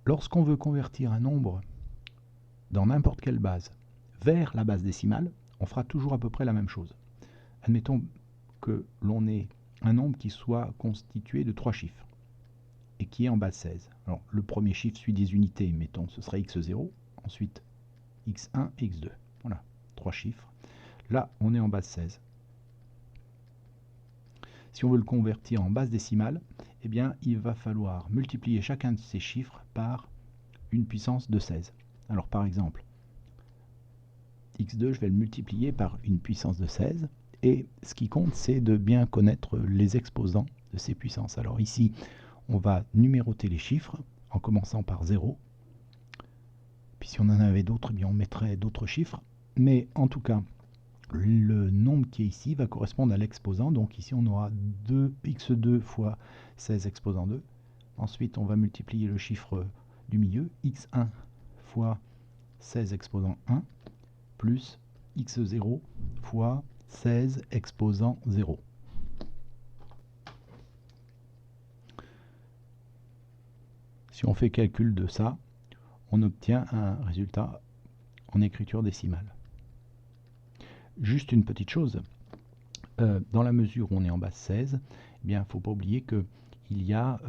Lorsqu'on veut convertir un nombre dans n'importe quelle base vers la base décimale, on fera toujours à peu près la même chose. Admettons que l'on ait un nombre qui soit constitué de 3 chiffres et qui est en base 16. Alors, le premier chiffre suit des unités, mettons, ce serait x0, ensuite x1 et x2. Voilà, 3 chiffres. Là, on est en base 16. Si on veut le convertir en base décimale, eh bien, il va falloir multiplier chacun de ces chiffres par une puissance de 16. Alors, par exemple, x2, je vais le multiplier par une puissance de 16. Et ce qui compte, c'est de bien connaître les exposants de ces puissances. Alors ici, on va numéroter les chiffres en commençant par 0. Puis si on en avait d'autres, bien on mettrait d'autres chiffres. Mais en tout cas, le nombre qui est ici va correspondre à l'exposant. Donc ici, on aura x2 fois 16 exposant 2. Ensuite, on va multiplier le chiffre du milieu, x1 fois 16 exposant 1, plus x0 fois 16 exposant 0. Si on fait calcul de ça, on obtient un résultat en écriture décimale. Juste une petite chose, dans la mesure où on est en base 16, eh bien, il ne faut pas oublier qu'il y a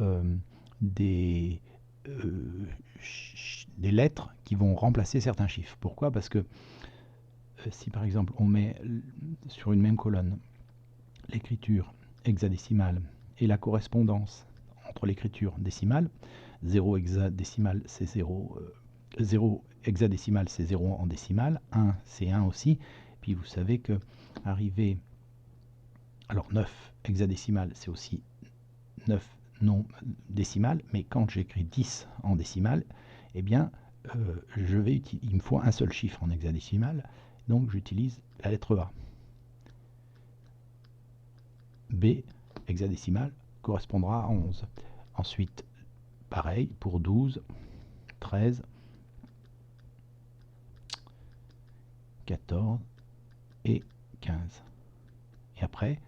des lettres qui vont remplacer certains chiffres. Pourquoi? Parce que si par exemple on met sur une même colonne l'écriture hexadécimale et la correspondance entre l'écriture décimale, 0 hexadécimal c'est 0, 0 hexadécimal c'est 0 en décimale, 1 c'est 1 aussi, puis vous savez que arriver, alors 9 hexadécimal c'est aussi 9 non décimal, mais quand j'écris 10 en décimale, eh bien il me faut un seul chiffre en hexadécimal, donc j'utilise la lettre A. B hexadécimal correspondra à 11. Ensuite, pareil pour 12, 13, 14 et 15. Et après,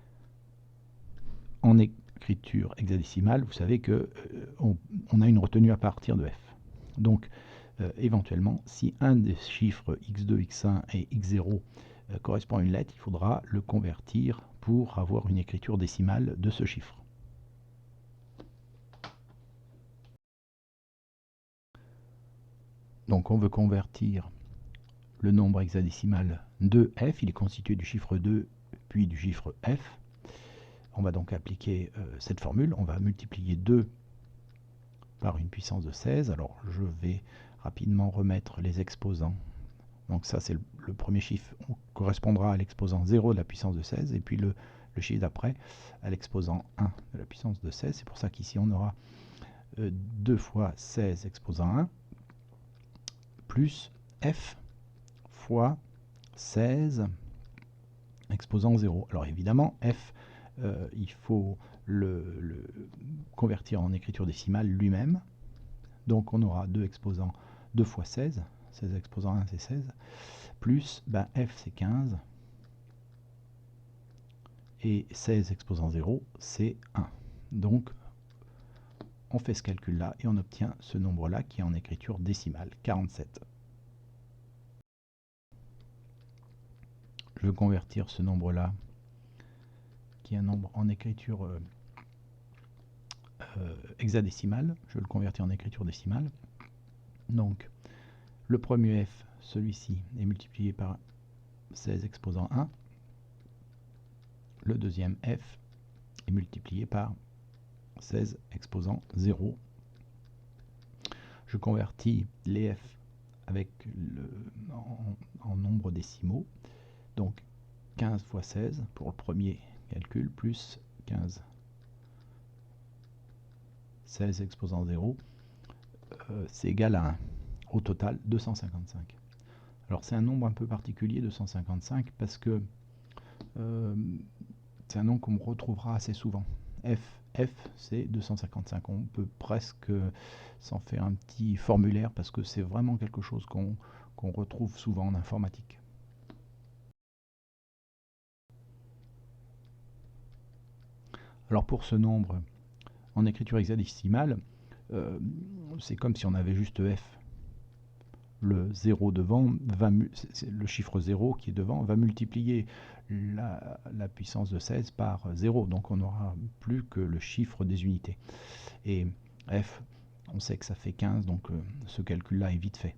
en écriture hexadécimale, vous savez que on a une retenue à partir de F. Donc, éventuellement, si un des chiffres x2, x1 et x0 correspond à une lettre, il faudra le convertir pour avoir une écriture décimale de ce chiffre. Donc on veut convertir le nombre hexadécimal de f, il est constitué du chiffre 2 puis du chiffre f. On va donc appliquer cette formule, on va multiplier 2 par une puissance de 16. Alors je vais rapidement remettre les exposants. Donc ça c'est le premier chiffre, on correspondra à l'exposant 0 de la puissance de 16, et puis le chiffre d'après à l'exposant 1 de la puissance de 16. C'est pour ça qu'ici on aura 2 fois 16 exposant 1 plus f fois 16 exposant 0. Alors évidemment, f, il faut le convertir en écriture décimale lui-même. Donc on aura 2 exposants 2 fois 16, 16 exposant 1 c'est 16, plus f c'est 15, et 16 exposant 0 c'est 1. Donc on fait ce calcul-là et on obtient ce nombre-là qui est en écriture décimale, 47. Je veux convertir ce nombre-là, qui est un nombre en écriture hexadécimale, je veux le convertir en écriture décimale. Donc, le premier f, celui-ci, est multiplié par 16 exposant 1. Le deuxième f est multiplié par 16 exposant 0. Je convertis les f avec en nombre décimaux. Donc 15 fois 16 pour le premier calcul, plus 15 16 exposant 0, c'est égal à 1. Au total, 255. Alors c'est un nombre un peu particulier, 255, parce que c'est un nombre qu'on retrouvera assez souvent. F c'est 255. On peut presque s'en faire un petit formulaire, parce que c'est vraiment quelque chose qu'on retrouve souvent en informatique. Alors pour ce nombre en écriture hexadécimale, c'est comme si on avait juste f. Le 0 devant, le chiffre 0 qui est devant va multiplier la puissance de 16 par 0. Donc on n'aura plus que le chiffre des unités. Et f, on sait que ça fait 15, donc ce calcul-là est vite fait.